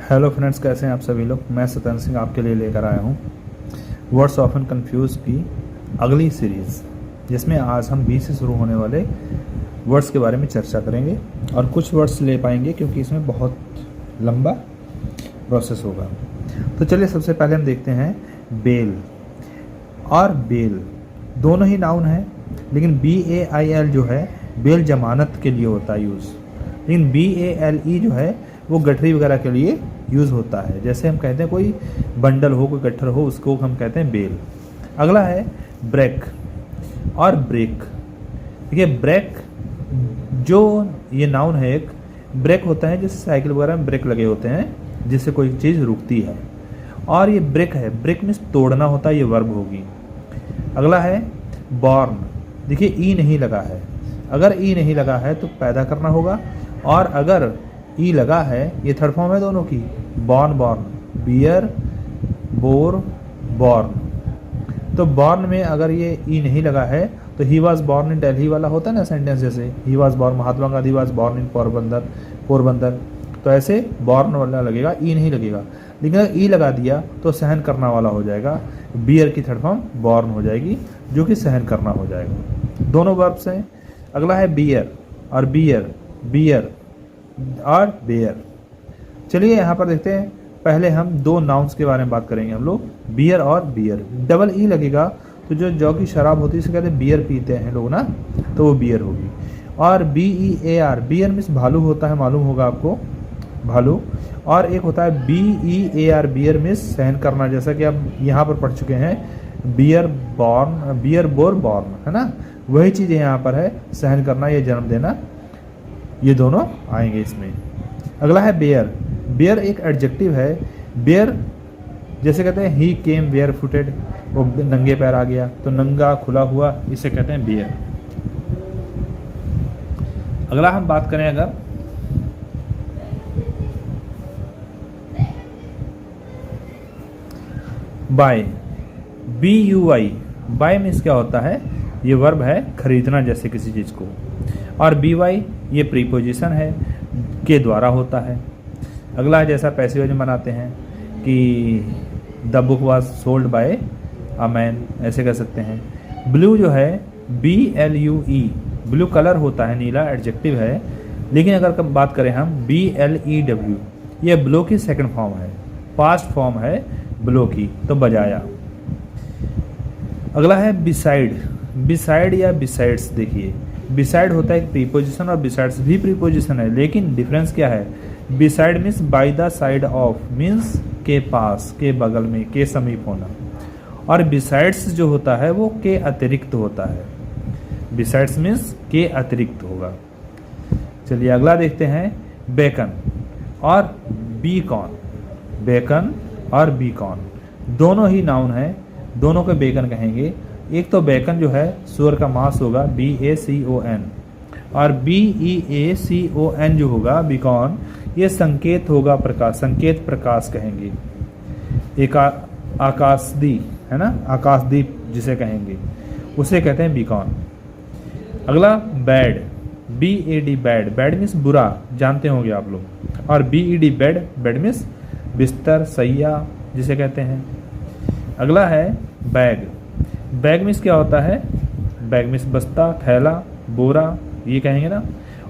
Hello friends, कैसे हैं आप सभी लोग। मैं सत्येंद्र सिंह आपके लिए लेकर आया हूँ वर्ड्स ऑफन कंफ्यूज की अगली सीरीज़, जिसमें आज हम बी से शुरू होने वाले वर्ड्स के बारे में चर्चा करेंगे और कुछ वर्ड्स ले पाएंगे क्योंकि इसमें बहुत लंबा प्रोसेस होगा। तो चलिए सबसे पहले हम देखते हैं बेल और बेल दोनों ही नाउन है, लेकिन BAIL जो है बेल जमानत के लिए होता है यूज़, लेकिन BALE जो है वो गठरी वगैरह के लिए यूज़ होता है। जैसे हम कहते हैं कोई बंडल हो, कोई गट्ठर हो, उसको हम कहते हैं बेल। अगला है ब्रेक और ब्रेक। देखिए ब्रेक जो ये नाउन है, एक ब्रेक होता है जैसे साइकिल वगैरह में ब्रेक लगे होते हैं जिससे कोई चीज़ रुकती है, और ये ब्रेक है, ब्रेक मीन्स तोड़ना होता है, ये वर्ब होगी। अगला है बॉर्न। देखिए ई नहीं लगा है, अगर ई नहीं लगा है तो पैदा करना होगा, और अगर ई लगा है, ये थर्ड फॉर्म है दोनों की, born born, bear bore born. तो बॉर्न में अगर ये ई नहीं लगा है तो ही वॉज बॉर्न इन दिल्ली वाला होता है ना सेंटेंस, जैसे ही was born, Mahatma Gandhi was born in Porbandar, तो ऐसे बॉर्न वाला लगेगा, ई नहीं लगेगा। लेकिन अगर ई लगा दिया तो सहन करना वाला हो जाएगा, बियर की थर्ड फॉर्म बॉर्न हो जाएगी जो कि सहन करना हो जाएगा। दोनों वर्ब्स हैं। अगला है बियर और बियर, बियर और बेयर। चलिए यहाँ पर देखते हैं, पहले हम दो नाउन्स के बारे में बात करेंगे हम लोग, बियर और बियर। डबल ई लगेगा तो जो की शराब होती है इसे कहते हैं बियर पीते हैं लोग ना, तो वो बियर होगी। और BEAR, बियर मीन्स भालू होता है, मालूम होगा आपको, भालू। और एक होता है BEAR, बियर मीन्स सहन करना, जैसा कि आप यहाँ पर पढ़ चुके हैं, bear born, bear bore born, है ना, वही चीज़ यहाँ पर है, सहन करना, ये जन्म देना, ये दोनों आएंगे इसमें। अगला है बेयर। बेयर एक एडजेक्टिव है। बेयर जैसे कहते हैं ही केम बेयर फुटेड, वो नंगे पैर आ गया, तो नंगा खुला हुआ, इसे कहते हैं बेयर। अगला हम बात करें अगर बाय, BUY, बाय मीन्स क्या होता है, ये वर्ब है खरीदना जैसे किसी चीज़ को, और BY ये प्रीपोजिशन है, के द्वारा होता है। अगला जैसा पैसे वजन बनाते हैं कि the book was sold by a man, ऐसे कह सकते हैं। ब्लू जो है BLUE, ब्लू कलर होता है, नीला एडजेक्टिव है, लेकिन अगर बात करें हम BLEW, ये ब्लो की सेकंड फॉर्म है, पास्ट फॉर्म है ब्लो की, तो बजाया। अगला है बिसाइड, बिसाइड या बिसाइड्स। देखिए बिसाइड होता है एक प्रीपोजिशन और बिसाइड्स भी प्रीपोजिशन है, लेकिन डिफरेंस क्या है, beside means by the side of, means के पास, के बगल में, के समीप होना, और बिसाइड्स जो होता है वो के अतिरिक्त होता है। बिसाइड्स मीन्स के अतिरिक्त होगा। चलिए अगला देखते हैं बेकन और बीकॉन। बेकन और बीकॉन दोनों ही नाउन है, दोनों को बेकन कहेंगे। एक तो बेकन जो है सुअर का मांस होगा, BACON, और BEACON जो होगा बीकॉन, ये संकेत होगा, प्रकाश, संकेत प्रकाश कहेंगे। एक आकाशदीप है ना, आकाशदीप जिसे कहेंगे, उसे कहते हैं बीकॉन। अगला bad, BAD, bad, bad means बुरा, जानते होंगे आप लोग, और BED बेड, बेड मीन्स बिस्तर, सैया जिसे कहते हैं। अगला है बैग, बैग मीन्स क्या होता है, बैग मीन्स बस्ता, थैला, बोरा, ये कहेंगे ना।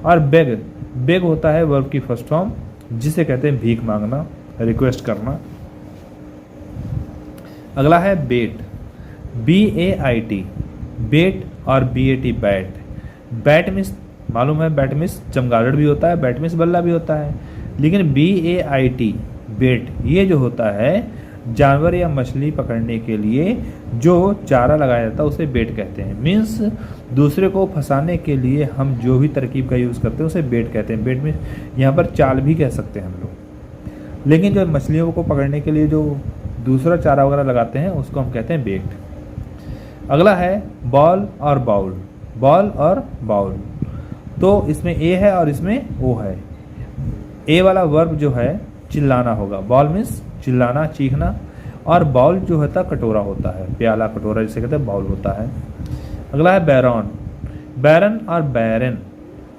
और बेग, बेग होता है वर्ब की फर्स्ट फॉर्म, जिसे कहते हैं भीख मांगना, रिक्वेस्ट करना। अगला है बेट, BAIT, बेट, और BAT बैट। बैट मीन्स मालूम है, बैट मीन्स चमगादड़ भी होता है, बैट मीन्स बल्ला भी होता है, लेकिन BAIT बेट ये जो होता है जानवर या मछली पकड़ने के लिए जो चारा लगाया जाता है उसे बेट कहते हैं। मीन्स दूसरे को फंसाने के लिए हम जो भी तरकीब का यूज़ करते हैं उसे बेट कहते हैं। बेट में यहाँ पर चाल भी कह सकते हैं हम लोग, लेकिन जो मछलियों को पकड़ने के लिए जो दूसरा चारा वगैरह लगाते हैं उसको हम कहते हैं बेट। अगला है बॉल और बाउल, बॉल और बाउल, तो इसमें ए है और इसमें ओ है। ए वाला वर्ब जो है चिल्लाना होगा, बॉल मीन्स चिल्लाना, चीखना, और बाउल जो होता है कटोरा होता है, प्याला, कटोरा जिसे कहते हैं बाउल होता है। अगला है बैरन, बैरन और बैरन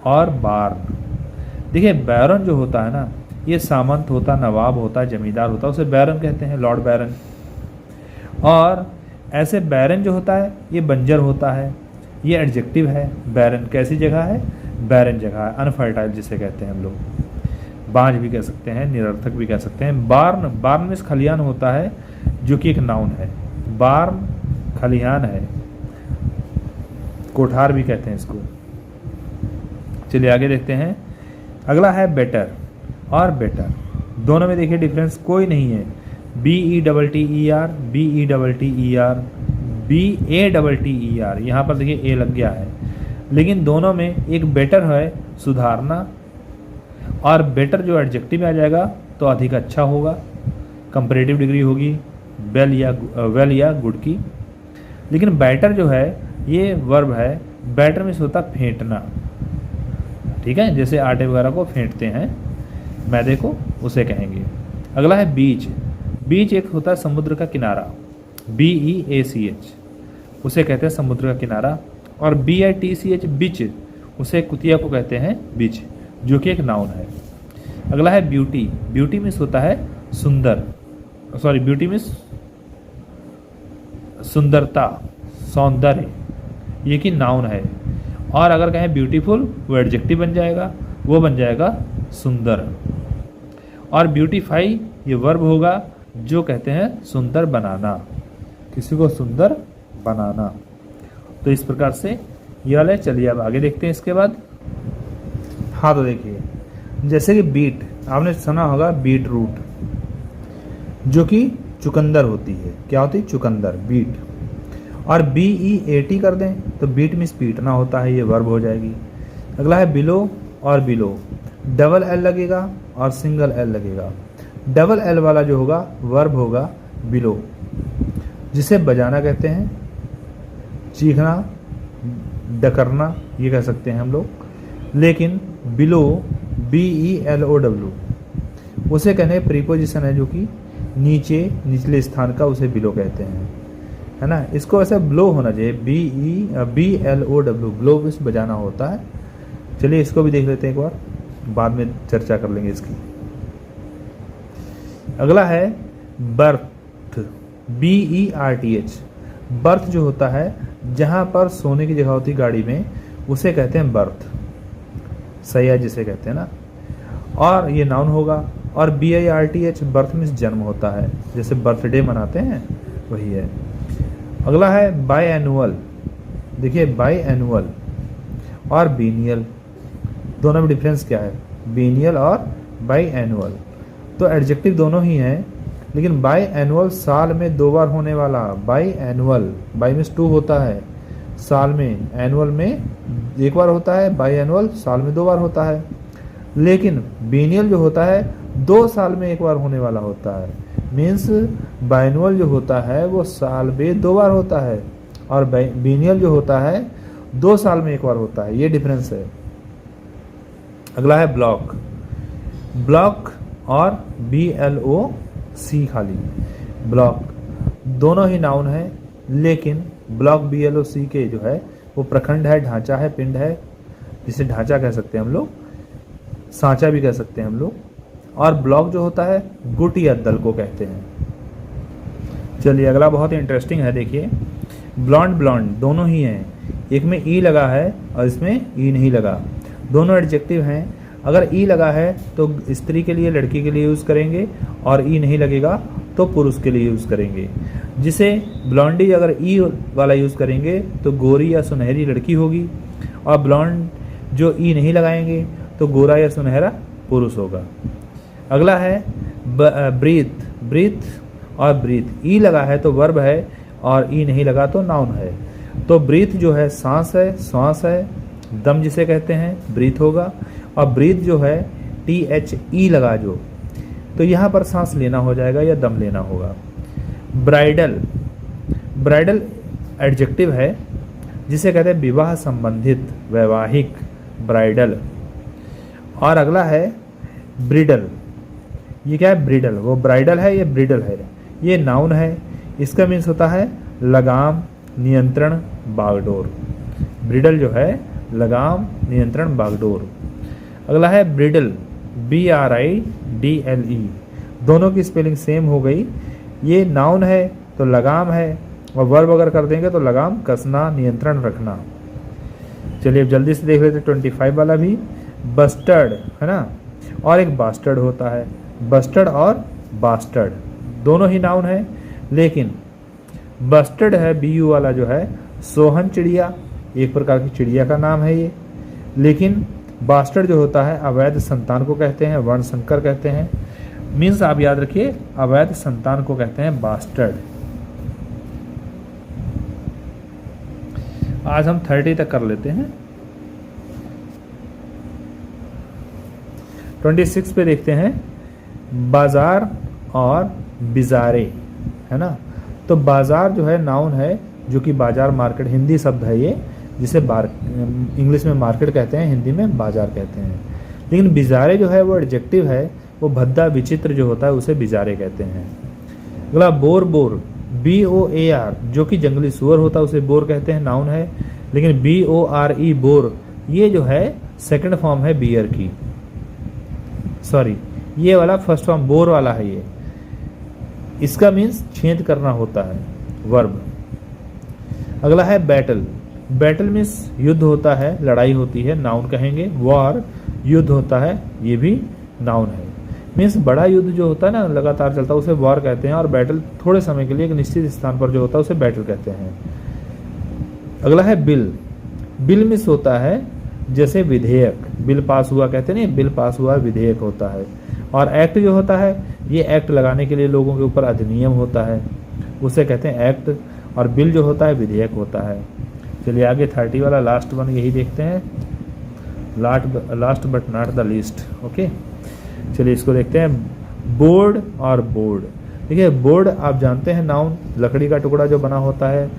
और बार्न। देखिए बैरन जो होता है ना, ये सामंत होता, नवाब होता, जमींदार होता, उसे बैरन कहते हैं, लॉर्ड बैरन। और ऐसे बैरन जो होता है ये बंजर होता है, ये एडजेक्टिव है। बैरन कैसी जगह है? बैरन जगह है, अनफर्टाइल जिसे कहते हैं हम लोग, बांझ भी कह सकते हैं, निरर्थक भी कह सकते हैं। बार्न, बार्न में खलिहान होता है जो कि एक नाउन है, बार्न खलिहान है, कोठार भी कहते हैं इसको। चलिए आगे देखते हैं। अगला है बेटर और बेटर, दोनों में देखिए डिफरेंस कोई नहीं है। BETTER, BETTER, BATTER, यहाँ पर देखिए ए लग गया है, लेकिन दोनों में एक बेटर है सुधारना, और बेटर जो एडजेक्टिव में आ जाएगा तो अधिक अच्छा होगा, कंपैरेटिव डिग्री होगी वेल या गुड की। लेकिन बैटर जो है ये वर्ब है, बैटर में होता फेंटना, ठीक है, जैसे आटे वगैरह को फेंटते हैं, मैदे को, उसे कहेंगे। अगला है बीच। बीच एक होता है समुद्र का किनारा, BEACH, उसे कहते हैं समुद्र का किनारा। और BITCH बीच, उसे कुतिया को कहते हैं बीच, जो कि एक नाउन है। अगला है ब्यूटी। ब्यूटी मीन्स होता है सुंदर, सॉरी ब्यूटी मीन्स सुंदरता, सौंदर्य, ये कि नाउन है। और अगर कहें ब्यूटीफुल, वो एडजेक्टिव बन जाएगा, वो बन जाएगा सुंदर। और ब्यूटीफाई ये वर्ब होगा, जो कहते हैं सुंदर बनाना, किसी को सुंदर बनाना। तो इस प्रकार से ये वाला है। चलिए अब आगे देखते हैं इसके बाद। हाँ तो देखिए, जैसे कि बीट, आपने सुना होगा बीट रूट, जो कि चुकंदर होती है। क्या होती है? चुकंदर, बीट। और BEAT कर दें तो बीट मीन्स पीटना होता है, ये वर्ब हो जाएगी। अगला है बिलो और बिलो, डबल एल लगेगा और सिंगल एल लगेगा। डबल एल वाला जो होगा वर्ब होगा बिलो, जिसे बजाना कहते हैं, चीखना, डकरना, ये कह सकते हैं हम लोग। लेकिन बिलो, BELOW, उसे कहने प्रीपोजिशन है, जो कि नीचे, निचले स्थान का, उसे बिलो कहते हैं, है ना। इसको ऐसे ब्लो होना चाहिए, BELOW, ब्लो विस बजाना होता है। चलिए इसको भी देख लेते हैं एक बार, बाद में चर्चा कर लेंगे इसकी। अगला है बर्थ, BERTH। बर्थ जो होता है, जहाँ पर सोने की जगह होती गाड़ी में, उसे कहते हैं बर्थ, सैया जिसे कहते हैं ना। और ये नाउन होगा। और BIRTH, बर्थ मीन्स जन्म होता है, जैसे बर्थडे मनाते हैं, वही है। अगला है बाई एनुअल। देखिए बाई एनुअल और बीनियल, दोनों में डिफरेंस क्या है? बीनियल और बाई एनुअल, तो एडजेक्टिव दोनों ही हैं, लेकिन बाई एनुअल साल में 2 बार होने वाला। बाई एनुअल, बाई मीन्स 2 होता है साल में, एनुअल में 1 बार होता है, बाई एनुअल साल में 2 बार होता है। लेकिन बीनियल जो होता है 2 साल में 1 बार होने वाला होता है, मीन्स बाइनुअल जो होता है वो साल में 2 बार होता है, और बीनियल जो होता है 2 साल में 1 बार होता है, ये डिफरेंस है। अगला है ब्लॉक। ब्लॉक और BLOC खाली, ब्लॉक दोनों ही नाउन है, लेकिन ब्लॉक BLOC के जो है वो प्रखंड है, ढांचा है, पिंड है, जिसे ढांचा कह सकते हैं हम लोग, सांचा भी कह सकते हैं हम लोग। और ब्लॉक जो होता है गुट या दल को कहते हैं। चलिए अगला बहुत इंटरेस्टिंग है, देखिए ब्लॉन्ड, ब्लॉन्ड दोनों ही हैं, एक में ई लगा है और इसमें ई नहीं लगा, दोनों एडजेक्टिव हैं। अगर ई लगा है तो स्त्री के लिए, लड़की के लिए यूज़ करेंगे, और ई नहीं लगेगा तो पुरुष के लिए यूज़ करेंगे। जिसे ब्लॉन्डी अगर ई वाला यूज़ करेंगे तो गोरी या सुनहरी लड़की होगी, और ब्लॉन्ड जो ई नहीं लगाएंगे तो गोरा या सुनहरा पुरुष होगा। अगला है ब्रीथ। ब्रीथ और ब्रीथ, ई लगा है तो वर्ब है, और ई नहीं लगा तो नाउन है। तो ब्रीथ जो है सांस है, श्वास है, दम जिसे कहते हैं ब्रीथ होगा। और ब्रीथ जो है THE लगा जो, तो यहाँ पर सांस लेना हो जाएगा या दम लेना होगा। ब्राइडल, ब्राइडल एडजेक्टिव है, जिसे कहते हैं विवाह संबंधित, वैवाहिक, ब्राइडल। और अगला है ब्रिडल। ये क्या है? ब्रिडल। वो ब्राइडल है, ये ब्रिडल है, ये नाउन है, इसका मीन्स होता है लगाम, नियंत्रण, बागडोर। ब्रिडल जो है लगाम, नियंत्रण, बागडोर। अगला है ब्रिडल। BRIDLE, दोनों की स्पेलिंग सेम हो गई। ये नाउन है तो लगाम है, और वर्ब अगर कर देंगे तो लगाम कसना, नियंत्रण रखना। चलिए अब जल्दी से देख लेते 25 वाला भी। बस्टर्ड है ना, और एक बास्टर्ड होता है। बस्टर्ड और बास्टर्ड दोनों ही नाउन है, लेकिन बस्टर्ड है BU वाला जो है सोहन चिड़िया, एक प्रकार की चिड़िया का नाम है ये। लेकिन बास्टर्ड जो होता है अवैध संतान को कहते हैं, वर्णशंकर कहते हैं। मीन्स आप याद रखिए अवैध संतान को कहते हैं बास्टर्ड। आज हम 30 तक कर लेते हैं। 26 पे देखते हैं बाजार और बिजारे, है ना। तो बाजार जो है नाउन है, जो कि बाजार मार्केट हिंदी शब्द है ये, जिसे इंग्लिश में मार्केट कहते हैं, हिंदी में बाजार कहते हैं। लेकिन बिजारे जो है वो एडजेक्टिव है, वो भद्दा विचित्र जो होता है उसे बिजारे कहते हैं। अगला बोर, बोर BOAR, जो कि जंगली सुअर होता है उसे बोर कहते हैं, नाउन है। लेकिन BORE बोर, ये जो है सेकंड फॉर्म है बियर की, सॉरी ये वाला फर्स्ट फॉर्म बोर वाला है ये। इसका मीन्स छेद करना होता है, वर्ब। अगला है बैटल। बैटल मीन्स युद्ध होता है, लड़ाई होती है, नाउन कहेंगे। वॉर युद्ध होता है, ये भी नाउन है। मीन्स बड़ा युद्ध जो होता है ना लगातार चलता है उसे वॉर कहते हैं, और बैटल थोड़े समय के लिए एक निश्चित स्थान पर जो होता है उसे बैटल कहते हैं। अगला है बिल। बिल मीन्स होता है जैसे विधेयक, बिल पास हुआ कहते हैं, बिल पास हुआ विधेयक होता है। और एक्ट जो होता है ये एक्ट लगाने के लिए लोगों के ऊपर अधिनियम होता है, उसे कहते हैं एक्ट। और बिल जो होता है विधेयक होता है। चलिए आगे 30 वाला लास्ट वन यही देखते हैं, last but not the least. Okay चलिए इसको देखते हैं, बोर्ड और बोर्ड। देखिए बोर्ड आप जानते हैं नाउन, लकड़ी का टुकड़ा जो बना होता है,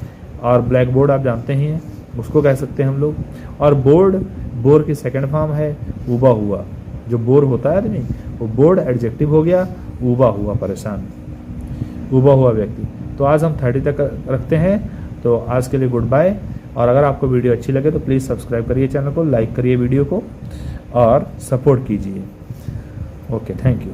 और ब्लैक बोर्ड आप जानते ही हैं, उसको कह सकते हैं हम लोग। और बोर्ड, बोर की सेकंड फॉर्म है उबा हुआ, जो बोर होता है आदमी वो बोर्ड एडजेक्टिव हो गया, उबा हुआ, परेशान, उबा हुआ व्यक्ति। तो आज हम 30 तक रखते हैं। तो आज के लिए गुड बाय। और अगर आपको वीडियो अच्छी लगे तो प्लीज़ सब्सक्राइब करिए चैनल को, लाइक करिए वीडियो को और सपोर्ट कीजिए। Okay, thank you.